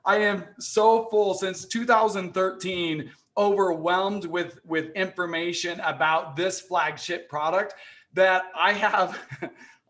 I am so full since 2013, overwhelmed with information about this flagship product that I have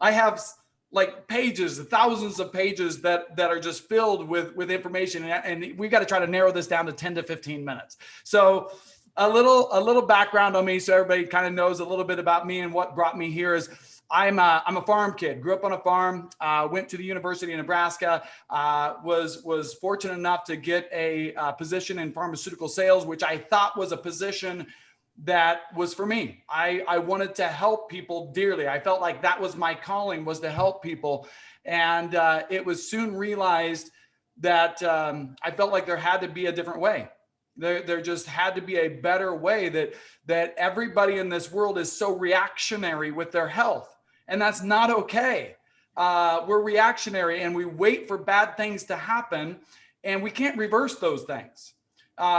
I have like pages, thousands of pages that are just filled with information, and we got to try to narrow this down to 10 to 15 minutes. So a little background on me, so everybody kind of knows a little bit about me and what brought me here is I'm a farm kid. Grew up on a farm. Went to the University of Nebraska. Was fortunate enough to get a position in pharmaceutical sales, which I thought was a position that was for me. I wanted to help people dearly. I felt like that was my calling, was to help people, and it was soon realized that I felt like there had to be a different way. There just had to be a better way, that everybody in this world is so reactionary with their health, and that's not okay. We're reactionary and we wait for bad things to happen, and we can't reverse those things.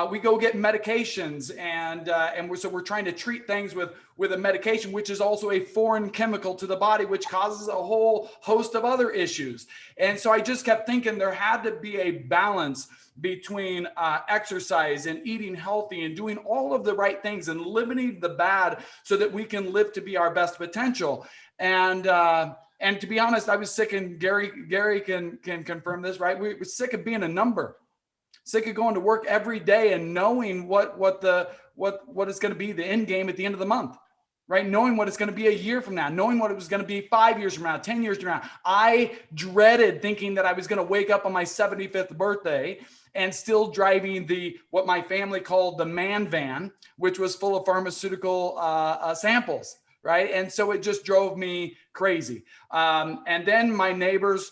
We go get medications, and we're trying to treat things with a medication, which is also a foreign chemical to the body, which causes a whole host of other issues. And so I just kept thinking there had to be a balance between exercise and eating healthy and doing all of the right things and limiting the bad so that we can live to be our best potential. And to be honest, I was sick, and Gary can confirm this, right? We were sick of being a number, sick of going to work every day and knowing what is going to be the end game at the end of the month, right? Knowing what it's going to be a year from now, knowing what it was going to be 5 years from now, 10 years from now. I dreaded thinking that I was going to wake up on my 75th birthday and still driving what my family called the man van, which was full of pharmaceutical samples, right? And so it just drove me crazy. And then my neighbors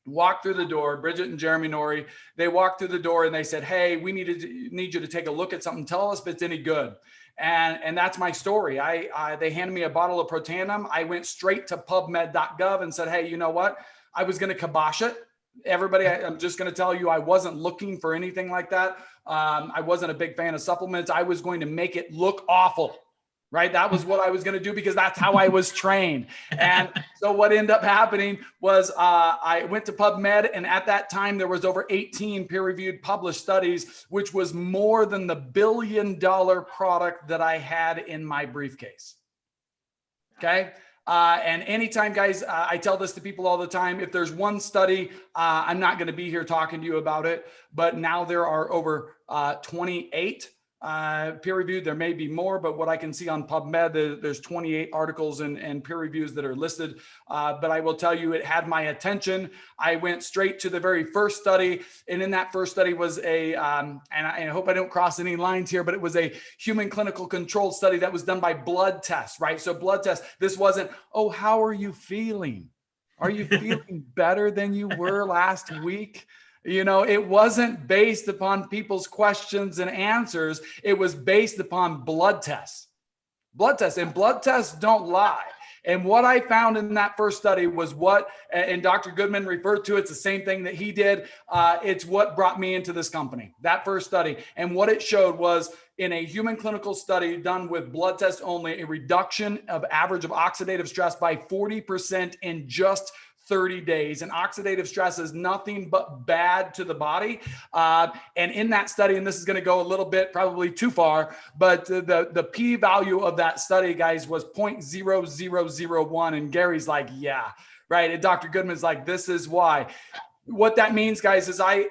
walked through the door, Bridget and Jeremy Norrie. They walked through the door and they said, "Hey, we need you to take a look at something. Tell us if it's any good." And that's my story. They handed me a bottle of Protandim. I went straight to PubMed.gov and said, "Hey, you know what? I was going to kibosh it. Everybody, I'm just going to tell you, I wasn't looking for anything like that. I wasn't a big fan of supplements. I was going to make it look awful." Right? That was what I was going to do because that's how I was trained. And so what ended up happening was I went to PubMed, and at that time there was over 18 peer-reviewed published studies, which was more than the billion-dollar product that I had in my briefcase. Okay. And anytime, guys, I tell this to people all the time, if there's one study, I'm not going to be here talking to you about it, but now there are over 28 peer reviewed. There may be more, but what I can see on PubMed, there's 28 articles and peer reviews that are listed. But I will tell you, it had my attention. I went straight to the very first study. And in that first study was and I hope I don't cross any lines here, but it was a human clinical control study that was done by blood tests, right? So blood tests, this wasn't, "Oh, how are you feeling? Are you feeling better than you were last week?" You know, it wasn't based upon people's questions and answers. It was based upon blood tests. Blood tests, and blood tests don't lie. And what I found in that first study was and Dr. Goodman referred to, it's the same thing that he did. It's what brought me into this company, that first study. And what it showed was, in a human clinical study done with blood tests only, a reduction of average of oxidative stress by 40% in just 30 days. And oxidative stress is nothing but bad to the body. And in that study, and this is going to go a little bit probably too far, but the P value of that study, guys, was 0.0001. And Gary's like, "Yeah, right." And Dr. Goodman's like, "This is why." What that means, guys, is I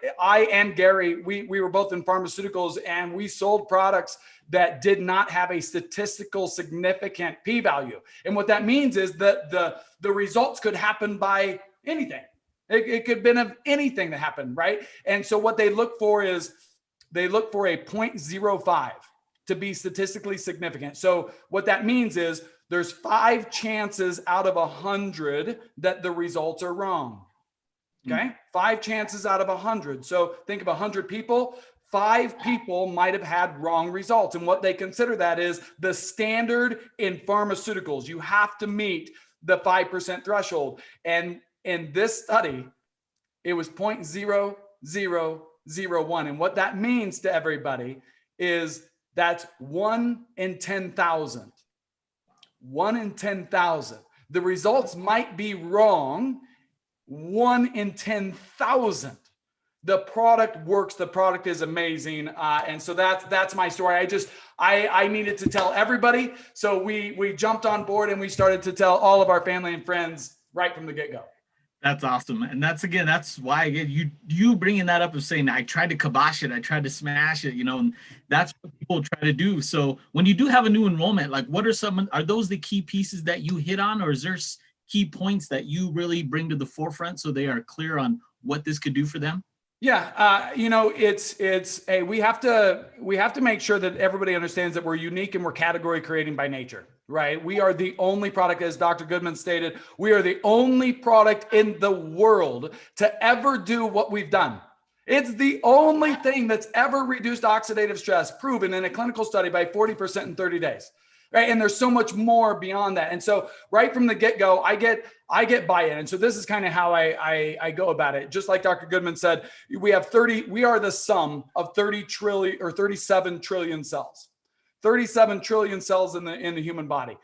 and Gary, we were both in pharmaceuticals, and we sold products that did not have a statistical significant p-value. And what that means is that the results could happen by anything. It could have been of anything that happened, right? And so what they look for is they look for a 0.05 to be statistically significant. So what that means is there's 5 chances out of 100 that the results are wrong. Okay. 5 chances out of 100. So think of 100 people. 5 people might have had wrong results. And what they consider that is the standard in pharmaceuticals. You have to meet the 5% threshold. And in this study, it was 0.0001. And what that means to everybody is that's 1 in 10,000. 1 in 10,000. The results might be wrong 1 in 10,000. The product works. The product is amazing. And so that's my story. I needed to tell everybody. So we jumped on board and we started to tell all of our family and friends right from the get-go. That's awesome. And that's why again, you bringing that up of saying, I tried to kibosh it, I tried to smash it, and that's what people try to do. So when you do have a new enrollment, like are those the key pieces that you hit on, or is there key points that you really bring to the forefront so they are clear on what this could do for them? Yeah, we have to make sure that everybody understands that we're unique and we're category creating by nature, right? We are the only product, as Dr. Goodman stated, we are the only product in the world to ever do what we've done. It's the only thing that's ever reduced oxidative stress, proven in a clinical study by 40% in 30 days. Right. And there's so much more beyond that. And so right from the get-go, I get buy-in. And so this is kind of how I go about it. Just like Dr. Goodman said, we are the sum of 30 trillion or 37 trillion cells. 37 trillion cells in the human body.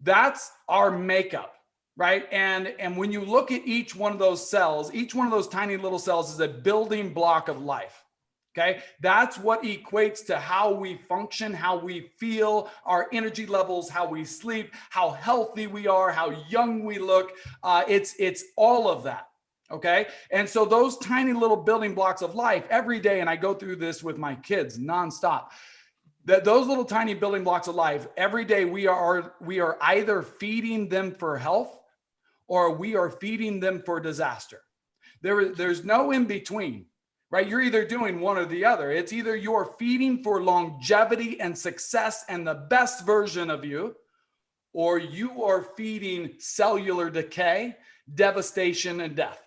That's our makeup. Right. And when you look at each one of those cells, each one of those tiny little cells is a building block of life. Okay, that's what equates to how we function, how we feel, our energy levels, how we sleep, how healthy we are, how young we look. It's all of that. Okay, and so those tiny little building blocks of life every day, and I go through this with my kids nonstop. Those little tiny building blocks of life every day, we are either feeding them for health or we are feeding them for disaster. There's no in between. Right? You're either doing one or the other. It's either you're feeding for longevity and success and the best version of you, or you are feeding cellular decay, devastation, and death.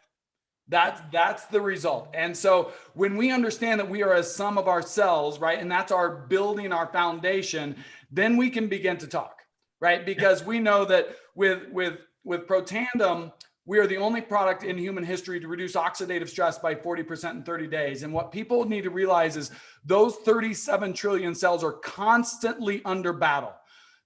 That's the result. And so when we understand that we are a sum of our cells, right, and that's our building, our foundation, then we can begin to talk, right? Because we know that with Protandim, we are the only product in human history to reduce oxidative stress by 40% in 30 days. And what people need to realize is those 37 trillion cells are constantly under battle.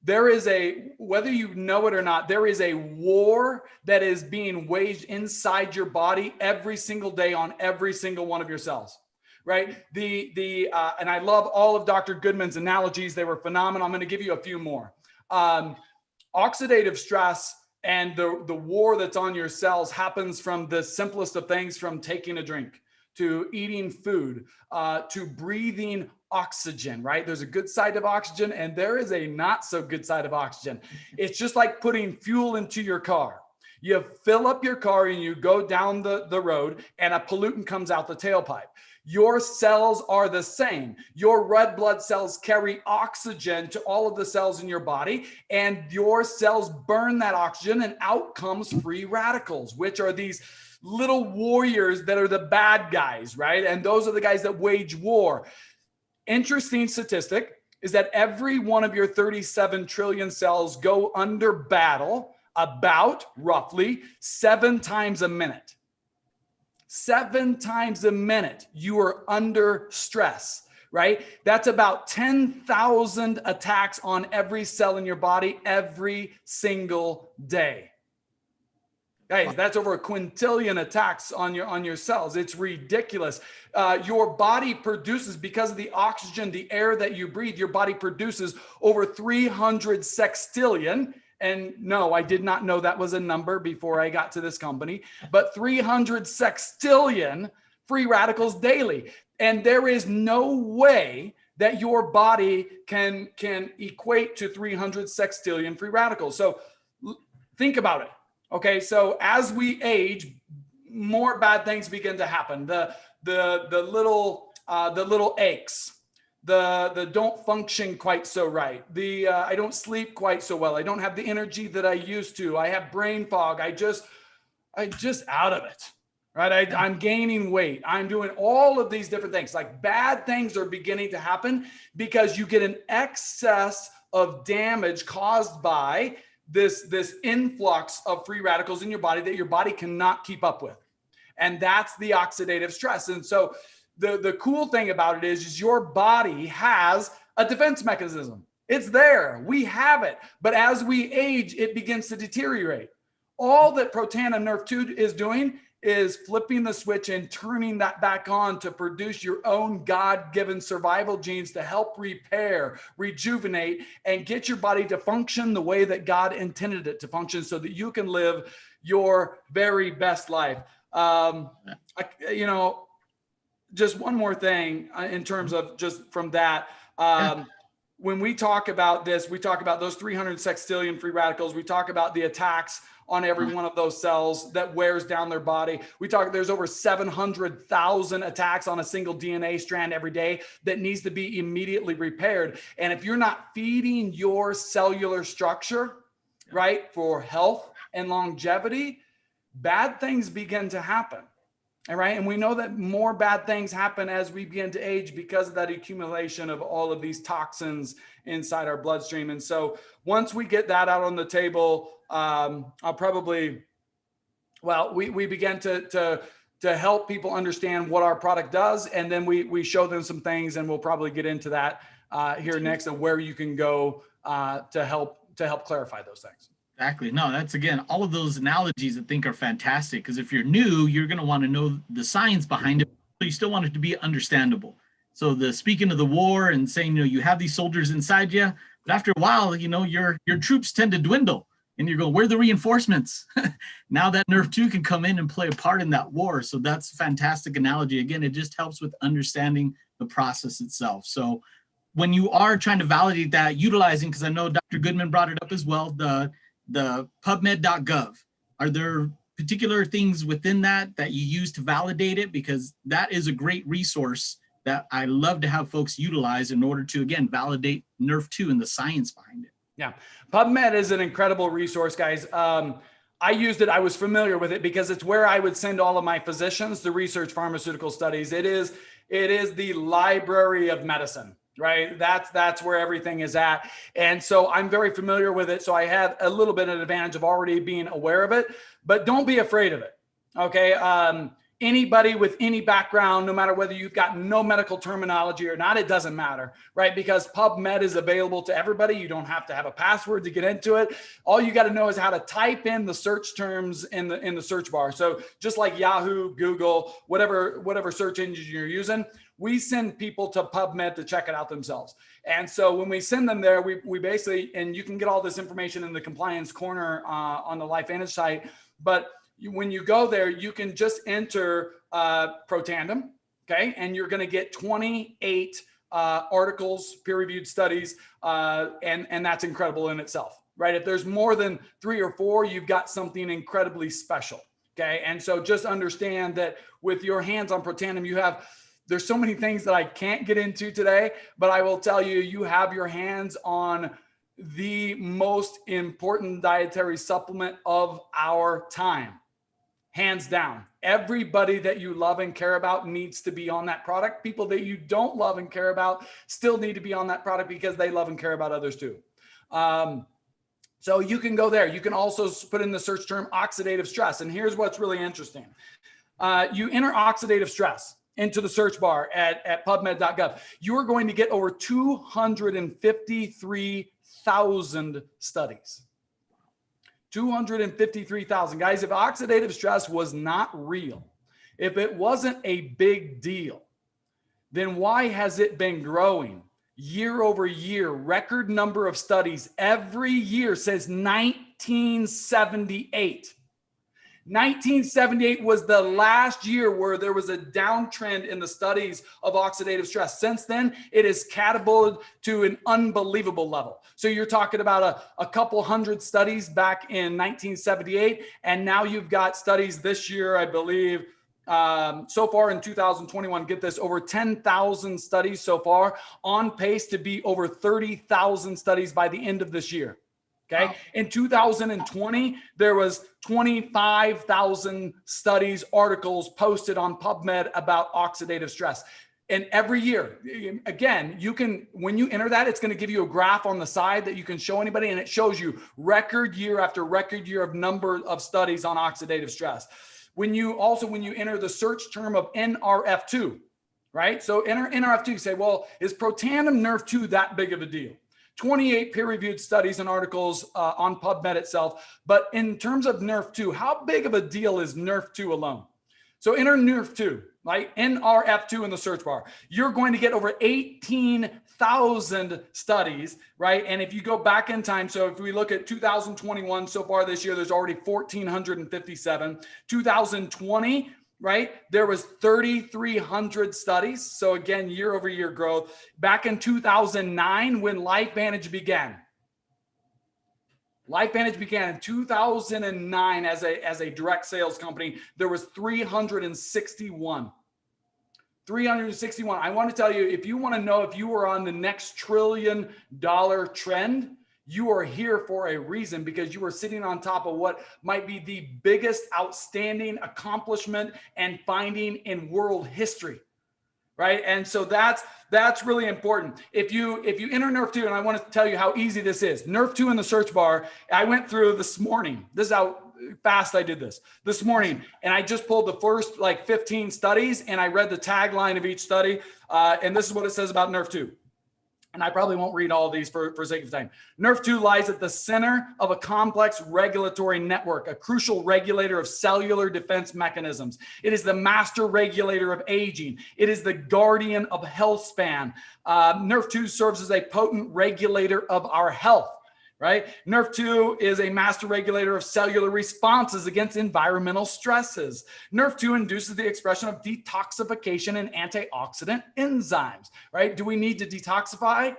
There is whether you know it or not, there is a war that is being waged inside your body every single day on every single one of your cells, right? And I love all of Dr. Goodman's analogies. They were phenomenal. I'm going to give you a few more. Oxidative stress and the war that's on your cells happens from the simplest of things, from taking a drink to eating food, to breathing oxygen, right? There's a good side of oxygen and there is a not so good side of oxygen. It's just like putting fuel into your car. You fill up your car and you go down the road and a pollutant comes out the tailpipe. Your cells are the same. Your red blood cells carry oxygen to all of the cells in your body, and your cells burn that oxygen, and out comes free radicals, which are these little warriors that are the bad guys, right? And those are the guys that wage war. Interesting statistic is that every one of your 37 trillion cells go under battle about roughly 7 times a minute. 7 times a minute, you are under stress, right? That's about 10,000 attacks on every cell in your body every single day. Guys, that's over a quintillion attacks on your cells. It's ridiculous. Your body produces, because of the oxygen, the air that you breathe, your body produces over 300 sextillion. And no, I did not know that was a number before I got to this company, but 300 sextillion free radicals daily. And there is no way that your body can equate to 300 sextillion free radicals. So think about it. Okay, so as we age, more bad things begin to happen. The little aches. The don't function quite so right. I don't sleep quite so well. I don't have the energy that I used to. I have brain fog. I just out of it, right? I'm gaining weight. I'm doing all of these different things. Like, bad things are beginning to happen because you get an excess of damage caused by this influx of free radicals in your body that your body cannot keep up with. And that's the oxidative stress. And so the cool thing about it is your body has a defense mechanism. It's there. We have it. But as we age, it begins to deteriorate. All that Protandim nrf2 is doing is flipping the switch and turning that back on to produce your own God-given survival genes to help repair, rejuvenate, and get your body to function the way that God intended it to function so that you can live your very best life. Just one more thing in terms of just from that. When we talk about this, we talk about those 300 sextillion free radicals. We talk about the attacks on every one of those cells that wears down their body. We talk, there's over 700,000 attacks on a single DNA strand every day that needs to be immediately repaired. And if you're not feeding your cellular structure, right, for health and longevity, bad things begin to happen. All right. And we know that more bad things happen as we begin to age because of that accumulation of all of these toxins inside our bloodstream. And so once we get that out on the table, we begin to help people understand what our product does. And then we show them some things, and we'll probably get into that here next, of where you can go to help clarify those things. Exactly. No, that's, again, all of those analogies I think are fantastic, because if you're new, you're going to want to know the science behind it, but you still want it to be understandable. So speaking of the war and saying, you have these soldiers inside you, but after a while, your troops tend to dwindle, and you're going, where are the reinforcements? Now that nrf2 can come in and play a part in that war. So that's a fantastic analogy. Again, it just helps with understanding the process itself. So when you are trying to validate that, utilizing, because I know Dr. Goodman brought it up as well, the pubmed.gov, are there particular things within that you use to validate it? Because that is a great resource that I love to have folks utilize in order to, again, validate nrf2 and the science behind it. Yeah, PubMed is an incredible resource, guys. I used it. I was familiar with it because it's where I would send all of my physicians to research pharmaceutical studies. It is the library of medicine. Right. That's where everything is at. And so I'm very familiar with it. So I had a little bit of an advantage of already being aware of it, but don't be afraid of it. Okay. Anybody with any background, no matter whether you've got no medical terminology or not, it doesn't matter, right? Because PubMed is available to everybody. You don't have to have a password to get into it. All you got to know is how to type in the search terms in the search bar. So just like Yahoo, Google, whatever search engine you're using, we send people to PubMed to check it out themselves. And so when we send them there, we basically, and you can get all this information in the compliance corner on the LifeVantage site, but when you go there, you can just enter Protandim, okay? And you're gonna get 28 articles, peer-reviewed studies, and that's incredible in itself, right? If there's more than 3 or 4, you've got something incredibly special, okay? And so just understand that with your hands on Protandim, there's so many things that I can't get into today, but I will tell you, you have your hands on the most important dietary supplement of our time. Hands down. Everybody that you love and care about needs to be on that product. People that you don't love and care about still need to be on that product because they love and care about others too. So you can go there. You can also put in the search term oxidative stress. And here's what's really interesting. You enter oxidative stress into the search bar at pubmed.gov. You're going to get over 253,000 studies. 253,000. Guys, if oxidative stress was not real, if it wasn't a big deal, then why has it been growing year over year? Record number of studies every year since 1978. 1978 was the last year where there was a downtrend in the studies of oxidative stress. Since then, it has catapulted to an unbelievable level. So you're talking about a couple hundred studies back in 1978, and now you've got studies this year, I believe, so far in 2021, get this, over 10,000 studies so far, on pace to be over 30,000 studies by the end of this year. Okay. Wow. In 2020, there was 25,000 studies, articles posted on PubMed about oxidative stress. And every year, again, when you enter that, it's going to give you a graph on the side that you can show anybody. And it shows you record year after record year of number of studies on oxidative stress. When you enter the search term of nrf2, right? So enter nrf2, say, well, is Protandim nrf2 that big of a deal? 28 peer-reviewed studies and articles on PubMed itself. But in terms of nrf2, how big of a deal is nrf2 alone? So enter nrf2, right? nrf2 in the search bar. You're going to get over 18,000 studies, right? And if you go back in time, so if we look at 2021 so far this year, there's already 1,457. 2020, right? There was 3,300 studies. So again, year over year growth. Back in 2009, when LifeVantage began. LifeVantage began in 2009 as a direct sales company. There was 361. 361. I want to tell you, if you want to know if you are on the next $1 trillion trend, you are here for a reason, because you are sitting on top of what might be the biggest outstanding accomplishment and finding in world history. Right. And so that's really important. If you enter nrf2, and I want to tell you how easy this is. nrf2 in the search bar, I went through this morning. This is how fast I did this morning. And I just pulled the first like 15 studies, and I read the tagline of each study. And this is what it says about nrf2. And I probably won't read all of these for sake of time. nrf2 lies at the center of a complex regulatory network, a crucial regulator of cellular defense mechanisms. It is the master regulator of aging. It is the guardian of health span. nrf2 serves as a potent regulator of our health. Right? nrf2 is a master regulator of cellular responses against environmental stresses. nrf2 induces the expression of detoxification and antioxidant enzymes, right? Do we need to detoxify?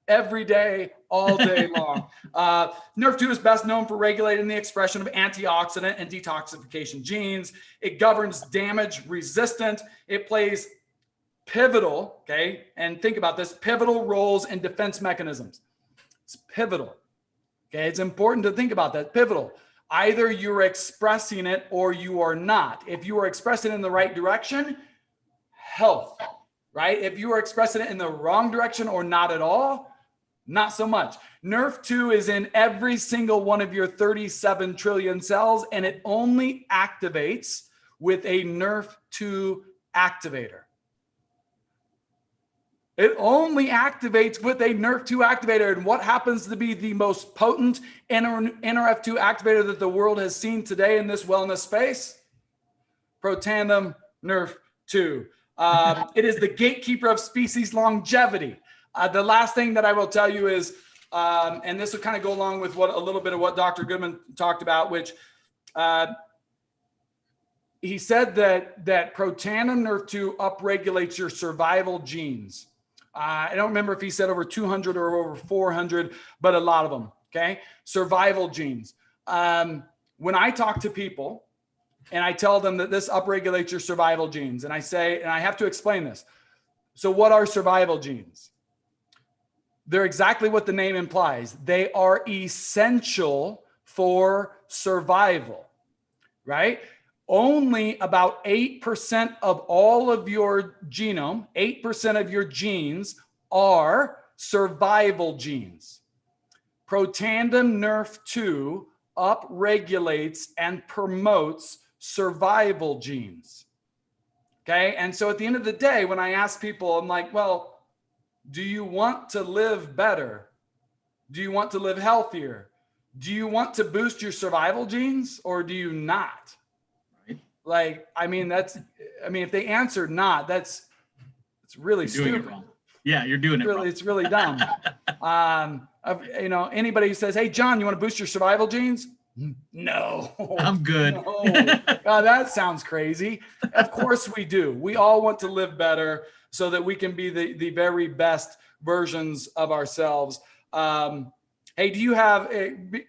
Every day, all day long. nrf2 is best known for regulating the expression of antioxidant and detoxification genes. It governs damage resistant. It plays pivotal, okay? And think about this, pivotal roles in defense mechanisms. It's pivotal. Okay, it's important to think about that. Pivotal. Either you're expressing it or you are not. If you are expressing it in the right direction, health, right? If you are expressing it in the wrong direction or not at all, not so much. nrf2 is in every single one of your 37 trillion cells, and it only activates with a nrf2 activator. It only activates with a nrf2 activator. And what happens to be the most potent nrf2 activator that the world has seen today in this wellness space? Protandim nrf2. It is the gatekeeper of species longevity. The last thing that I will tell you is, and this will kind of go along with a little bit of what Dr. Goodman talked about, which he said that protandim nrf2 upregulates your survival genes. I don't remember if he said over 200 or over 400, but a lot of them, okay? Survival genes. When I talk to people and I tell them that this upregulates your survival genes, and I say, and I have to explain this. So what are survival genes? They're exactly what the name implies. They are essential for survival, right? Only about 8% of all of your genome, 8% of your genes are survival genes. Protandim nrf2 upregulates and promotes survival genes. Okay. And so at the end of the day, when I ask people, I'm like, well, do you want to live better? Do you want to live healthier? Do you want to boost your survival genes, or do you not? Like, if they answered not, it's really stupid. Yeah, you're doing it wrong. It's really dumb. Anybody who says, hey, John, you want to boost your survival genes? No. I'm good. No. That sounds crazy. Of course we do. We all want to live better so that we can be the very best versions of ourselves. Hey, do you have,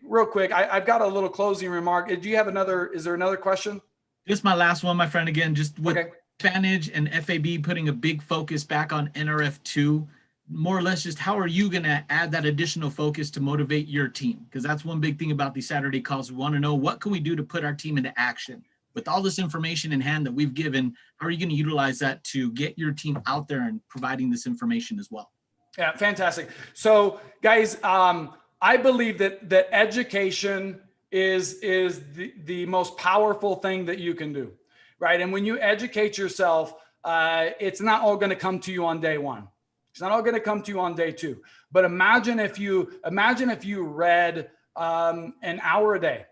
real quick, I've got a little closing remark. Is there another question? Just my last one, my friend, again, just with LifeVantage and FAB putting a big focus back on nrf2, more or less just how are you going to add that additional focus to motivate your team? Because that's one big thing about these Saturday calls. We want to know, what can we do to put our team into action? With all this information in hand that we've given, how are you going to utilize that to get your team out there and providing this information as well? Yeah, fantastic. So guys, I believe that education is the most powerful thing that you can do, right? And when you educate yourself, it's not all going to come to you on day one. It's not all going to come to you on day two. But imagine if you read an hour a day,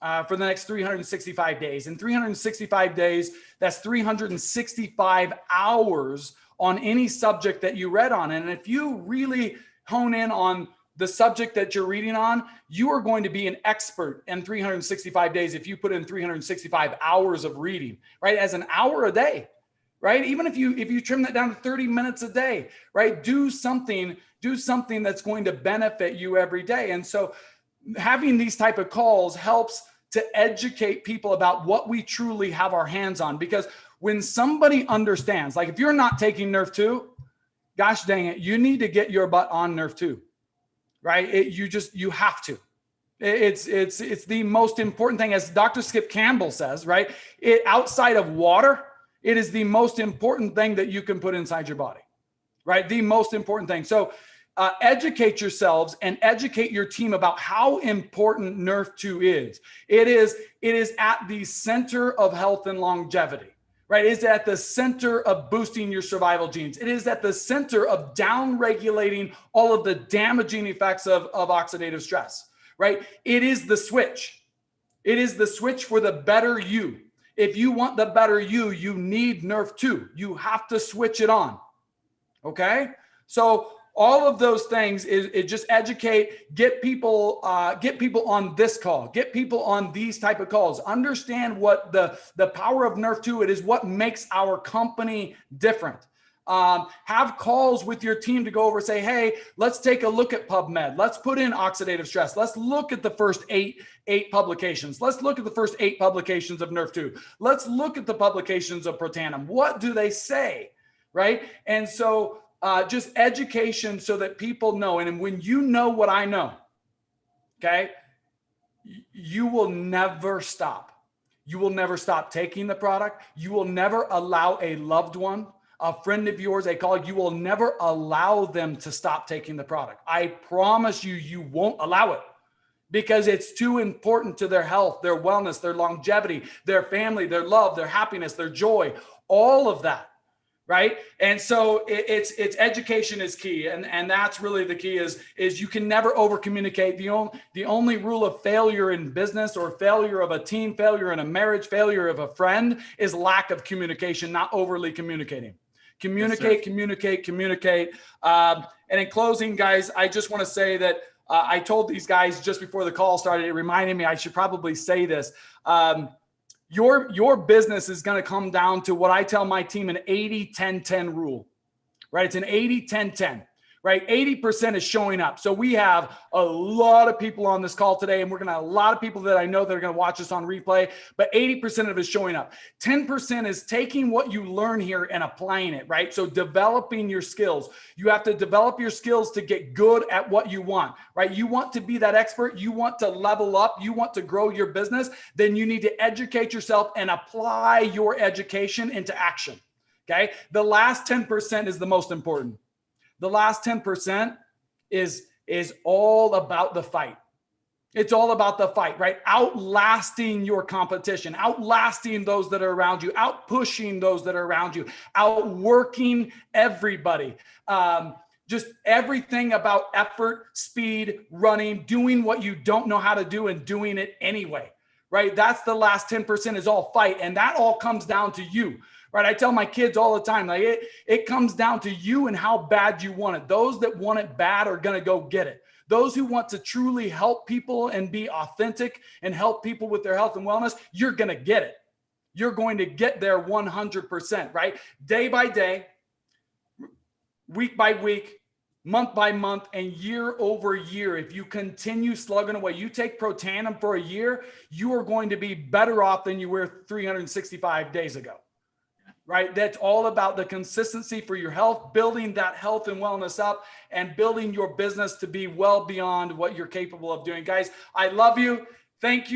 for the next 365 days. In 365 days, that's 365 hours on any subject that you read on. And if you really hone in on the subject that you're reading on, you are going to be an expert in 365 days if you put in 365 hours of reading, right? As an hour a day, right? Even if you trim that down to 30 minutes a day, right? Do something that's going to benefit you every day. And so having these type of calls helps to educate people about what we truly have our hands on. Because when somebody understands, like if you're not taking nrf2, gosh dang it, you need to get your butt on nrf2. Right? You have to. It's the most important thing, as Dr. Skip Campbell says, right? Outside of water, it is the most important thing that you can put inside your body, right? The most important thing. So educate yourselves and educate your team about how important nrf2 is. It is at the center of health and longevity. Right? It's at the center of boosting your survival genes. It is at the center of down regulating all of the damaging effects of oxidative stress, right? It is the switch. It is the switch for the better you. If you want the better you need nrf2. You have to switch it on. Okay? So all of those things is just educate, get people on this call, get people on these type of calls, understand what the power of nrf2, it is what makes our company different. Have calls with your team to go over, say, hey, let's take a look at PubMed. Let's put in oxidative stress. Let's look at the first eight publications. Let's look at the first 8 publications of nrf2. Let's look at the publications of Protandim. What do they say, right? And so just education so that people know. And when you know what I know, okay, you will never stop. You will never stop taking the product. You will never allow a loved one, a friend of yours, a colleague, you will never allow them to stop taking the product. I promise you, you won't allow it because it's too important to their health, their wellness, their longevity, their family, their love, their happiness, their joy, all of that. Right. And so it's education is key. And that's really the key is you can never over communicate. The only rule of failure in business or failure of a team, failure in a marriage, failure of a friend is lack of communication, not overly communicating. Communicate, yes, communicate. And in closing, guys, I just want to say that I told these guys just before the call started, it reminded me I should probably say this. Your business is going to come down to what I tell my team, an 80-10-10 rule, right? It's an 80-10-10, right? 80% is showing up. So we have a lot of people on this call today, and we're going to have a lot of people that I know that are going to watch us on replay, but 80% of it is showing up. 10% is taking what you learn here and applying it, right? So developing your skills. You have to develop your skills to get good at what you want, right? You want to be that expert. You want to level up. You want to grow your business. Then you need to educate yourself and apply your education into action, okay? The last 10% is the most important. The last 10% is all about the fight. It's all about the fight, right? Outlasting your competition, outlasting those that are around you, out pushing those that are around you, outworking everybody. Just everything about effort, speed, running, doing what you don't know how to do and doing it anyway, right? That's the last 10% is all fight. And that all comes down to you. Right. I tell my kids all the time, like it comes down to you and how bad you want it. Those that want it bad are going to go get it. Those who want to truly help people and be authentic and help people with their health and wellness, you're going to get it. You're going to get there 100%, right? Day by day, week by week, month by month, and year over year. If you continue slugging away, you take Protandim for a year, you are going to be better off than you were 365 days ago. Right? That's all about the consistency for your health, building that health and wellness up and building your business to be well beyond what you're capable of doing. Guys, I love you. Thank you.